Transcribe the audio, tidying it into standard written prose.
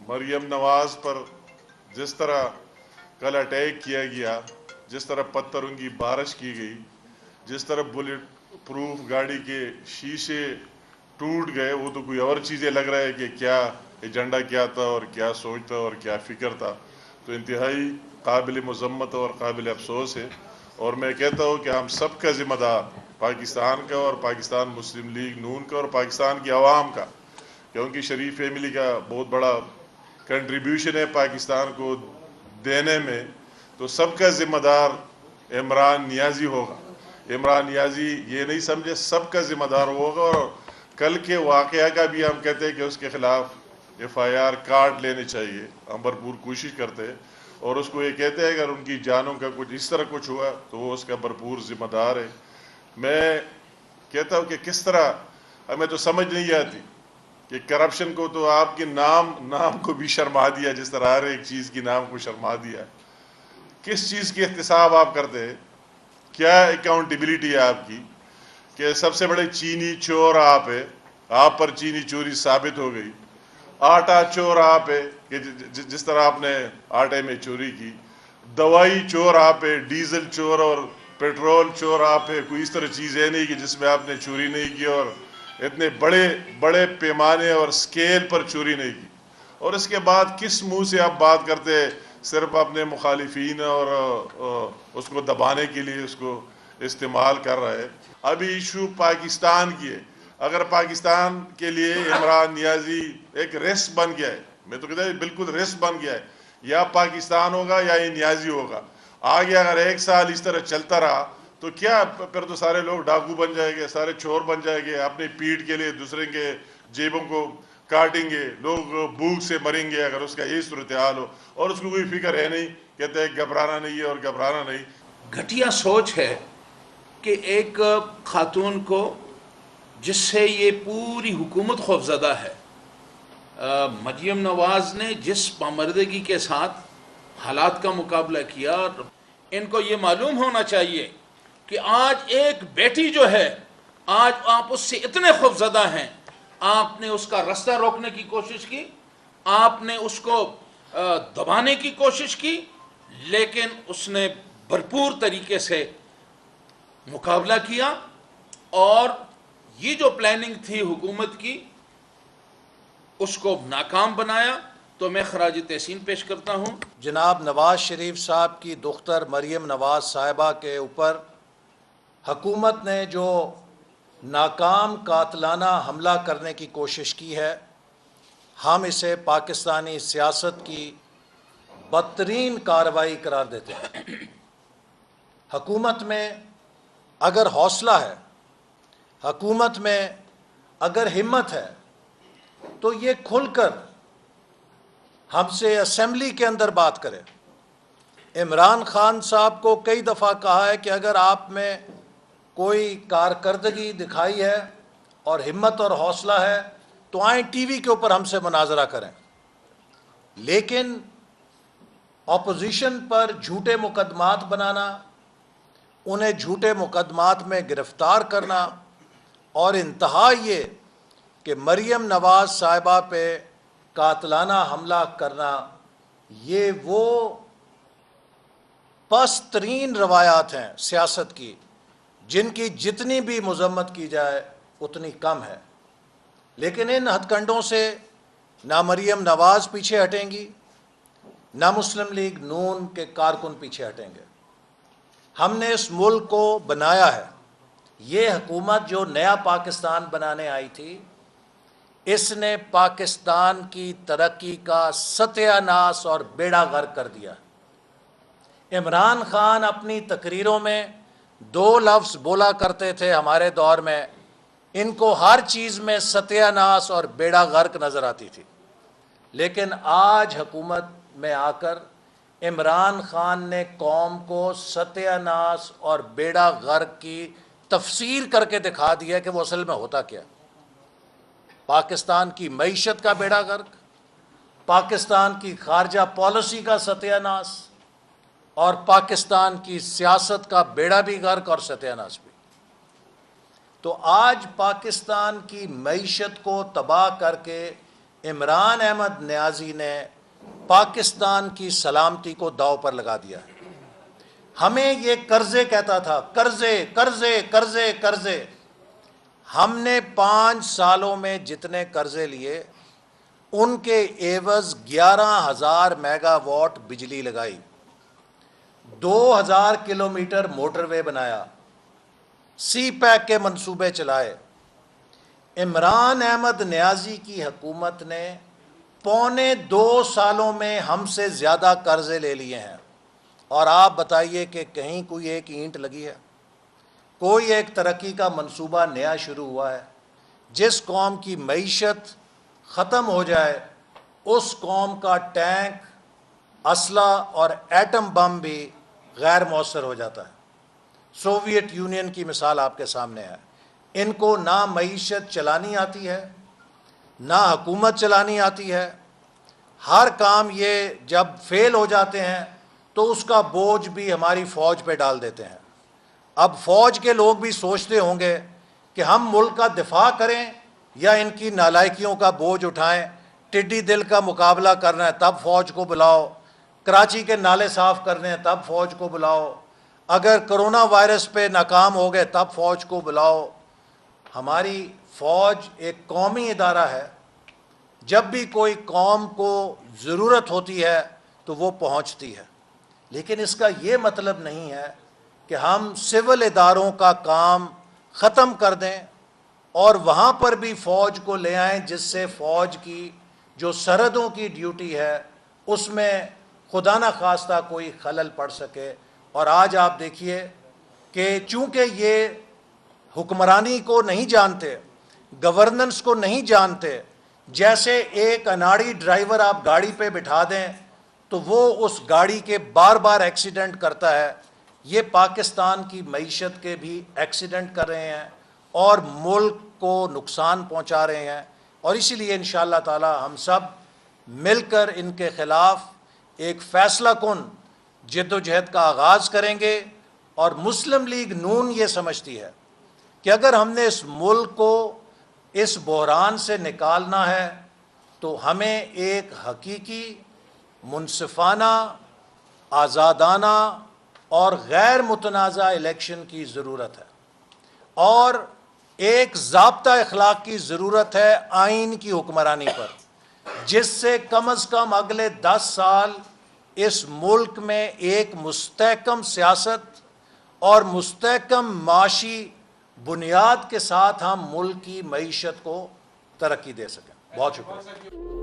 مریم نواز پر جس طرح کل اٹیک کیا گیا، جس طرح پتھروں کی بارش کی گئی، جس طرح بلٹ پروف گاڑی کے شیشے ٹوٹ گئے، وہ تو کوئی اور چیزیں لگ رہا ہے کہ کیا ایجنڈا کیا تھا اور کیا سوچ تھا اور کیا فکر تھا. تو انتہائی قابل مذمت اور قابل افسوس ہے، اور میں کہتا ہوں کہ ہم سب کا ذمہ دار، پاکستان کا اور پاکستان مسلم لیگ نون کا اور پاکستان کی عوام کا، کیونکہ شریف فیملی کا بہت بڑا کنٹریبیوشن ہے پاکستان کو دینے میں، تو سب کا ذمہ دار عمران نیازی ہوگا. عمران نیازی یہ نہیں سمجھے، سب کا ذمہ دار ہوگا. اور کل کے واقعہ کا بھی ہم کہتے ہیں کہ اس کے خلاف ایف آئی آر کاٹ لینے چاہیے. ہم بھرپور کوشش کرتے ہیں اور اس کو یہ کہتے ہیں اگر ان کی جانوں کا کچھ اس طرح کچھ ہوا تو وہ اس کا بھرپور ذمہ دار ہے. میں کہتا ہوں کہ کس طرح ہمیں تو سمجھ نہیں آتی کہ کرپشن کو تو آپ کے نام کو بھی شرما دیا، جس طرح ہر ایک چیز کی نام کو شرما دیا. کس چیز کی احتساب آپ کرتے ہیں؟ کیا اکاؤنٹیبلٹی ہے آپ کی کہ سب سے بڑے چینی چور آپ ہے، آپ پر چینی چوری ثابت ہو گئی. آٹا چور آپ ہے کہ جس طرح آپ نے آٹے میں چوری کی. دوائی چور آپ ہے، ڈیزل چور اور پیٹرول چور آپ ہے. کوئی اس طرح چیز ہے نہیں کہ جس میں آپ نے چوری نہیں کی اور اتنے بڑے پیمانے اور سکیل پر چوری نہیں کی. اور اس کے بعد کس منہ سے آپ بات کرتے ہیں؟ صرف اپنے مخالفین اور اس کو دبانے کے لیے اس کو استعمال کر رہا ہے. ابھی ایشو پاکستان کی ہے. اگر پاکستان کے لیے عمران نیازی ایک ریس بن گیا ہے، میں تو کہتا ہوں بالکل ریس بن گیا ہے، یا پاکستان ہوگا یا یہ نیازی ہوگا. آگے اگر ایک سال اس طرح چلتا رہا تو کیا پھر تو سارے لوگ ڈاکو بن جائیں گے، سارے چور بن جائیں گے، اپنی پیٹھ کے لیے دوسرے کے جیبوں کو کاٹیں گے، لوگ بھوک سے مریں گے اگر اس کا یہی صورتحال ہو. اور اس کو کوئی فکر ہے نہیں، کہتے ہیں گھبرانا نہیں ہے اور گھبرانا نہیں. گھٹیا سوچ ہے کہ ایک خاتون کو جس سے یہ پوری حکومت خوفزدہ ہے، مریم نواز نے جس پامردگی کے ساتھ حالات کا مقابلہ کیا، ان کو یہ معلوم ہونا چاہیے کہ آج ایک بیٹی جو ہے، آج آپ اس سے اتنے خوفزدہ ہیں، آپ نے اس کا راستہ روکنے کی کوشش کی، آپ نے اس کو دبانے کی کوشش کی، لیکن اس نے بھرپور طریقے سے مقابلہ کیا اور یہ جو پلاننگ تھی حکومت کی اس کو ناکام بنایا. تو میں خراج تحسین پیش کرتا ہوں جناب نواز شریف صاحب کی دختر مریم نواز صاحبہ کے اوپر حکومت نے جو ناکام قاتلانہ حملہ کرنے کی کوشش کی ہے. ہم اسے پاکستانی سیاست کی بدترین کارروائی قرار دیتے ہیں. حکومت میں اگر حوصلہ ہے، حکومت میں اگر ہمت ہے تو یہ کھل کر ہم سے اسمبلی کے اندر بات کرے. عمران خان صاحب کو کئی دفعہ کہا ہے کہ اگر آپ میں کوئی کارکردگی دکھائی ہے اور ہمت اور حوصلہ ہے تو آئیں ٹی وی کے اوپر ہم سے مناظرہ کریں. لیکن اپوزیشن پر جھوٹے مقدمات بنانا، انہیں جھوٹے مقدمات میں گرفتار کرنا، اور انتہا یہ کہ مریم نواز صاحبہ پہ قاتلانہ حملہ کرنا، یہ وہ پست ترین روایات ہیں سیاست کی جن کی جتنی بھی مذمت کی جائے اتنی کم ہے. لیکن ان ہتھ کنڈوں سے نہ مریم نواز پیچھے ہٹیں گی، نہ مسلم لیگ نون کے کارکن پیچھے ہٹیں گے. ہم نے اس ملک کو بنایا ہے. یہ حکومت جو نیا پاکستان بنانے آئی تھی، اس نے پاکستان کی ترقی کا ستیہ ناش اور بیڑا غرق کر دیا. عمران خان اپنی تقریروں میں 2 لفظ بولا کرتے تھے ہمارے دور میں، ان کو ہر چیز میں ستیہ ناش اور بیڑا غرق نظر آتی تھی. لیکن آج حکومت میں آ کر عمران خان نے قوم کو ستیہ ناش اور بیڑا غرق کی تفسیر کر کے دکھا دیا کہ وہ اصل میں ہوتا کیا. پاکستان کی معیشت کا بیڑا غرق، پاکستان کی خارجہ پالیسی کا ستیہ ناش، اور پاکستان کی سیاست کا بیڑا بھی غرق اور ستیہ ناش بھی. تو آج پاکستان کی معیشت کو تباہ کر کے عمران احمد نیازی نے پاکستان کی سلامتی کو داؤ پر لگا دیا ہے۔ ہمیں یہ قرضے کہتا تھا، قرضے قرضے قرضے قرضے۔ ہم نے 5 سالوں میں جتنے قرضے لیے ان کے عوض 11,000 میگا واٹ بجلی لگائی، 2,000 کلومیٹر موٹر وے بنایا، سی پیک کے منصوبے چلائے۔ عمران احمد نیازی کی حکومت نے 1.25 سالوں میں ہم سے زیادہ قرضے لے لیے ہیں، اور آپ بتائیے کہ کہیں کوئی ایک اینٹ لگی ہے، کوئی ایک ترقی کا منصوبہ نیا شروع ہوا ہے؟ جس قوم کی معیشت ختم ہو جائے اس قوم کا ٹینک، اسلحہ اور ایٹم بم بھی غیر مؤثر ہو جاتا ہے۔ سوویت یونین کی مثال آپ کے سامنے ہے۔ ان کو نہ معیشت چلانی آتی ہے، نہ حکومت چلانی آتی ہے۔ ہر کام یہ جب فیل ہو جاتے ہیں تو اس کا بوجھ بھی ہماری فوج پہ ڈال دیتے ہیں۔ اب فوج کے لوگ بھی سوچتے ہوں گے کہ ہم ملک کا دفاع کریں یا ان کی نالائکیوں کا بوجھ اٹھائیں۔ ٹڈی دل کا مقابلہ کرنا ہے تب فوج کو بلاؤ، کراچی کے نالے صاف کرنے ہیں تب فوج کو بلاؤ، اگر کرونا وائرس پہ ناکام ہو گئے تب فوج کو بلاؤ۔ ہماری فوج ایک قومی ادارہ ہے، جب بھی کوئی قوم کو ضرورت ہوتی ہے تو وہ پہنچتی ہے، لیکن اس کا یہ مطلب نہیں ہے کہ ہم سول اداروں کا کام ختم کر دیں اور وہاں پر بھی فوج کو لے آئیں، جس سے فوج کی جو سرحدوں کی ڈیوٹی ہے اس میں خدا نہ خواستہ کوئی خلل پڑ سکے۔ اور آج آپ دیکھیے کہ چونکہ یہ حکمرانی کو نہیں جانتے، گورننس کو نہیں جانتے، جیسے ایک اناڑی ڈرائیور آپ گاڑی پہ بٹھا دیں تو وہ اس گاڑی کے بار بار ایکسیڈنٹ کرتا ہے، یہ پاکستان کی معیشت کے بھی ایکسیڈنٹ کر رہے ہیں اور ملک کو نقصان پہنچا رہے ہیں۔ اور اسی لیے انشاءاللہ تعالی ہم سب مل کر ان کے خلاف ایک فیصلہ کن جد و جہد کا آغاز کریں گے۔ اور مسلم لیگ نون یہ سمجھتی ہے کہ اگر ہم نے اس ملک کو اس بحران سے نکالنا ہے تو ہمیں ایک حقیقی، منصفانہ، آزادانہ اور غیر متنازع الیکشن کی ضرورت ہے، اور ایک ضابطہ اخلاق کی ضرورت ہے آئین کی حکمرانی پر، جس سے کم از کم اگلے 10 سال اس ملک میں ایک مستحکم سیاست اور مستحکم معاشی بنیاد کے ساتھ ہم ملک کی معیشت کو ترقی دے سکیں۔ بہت شکریہ۔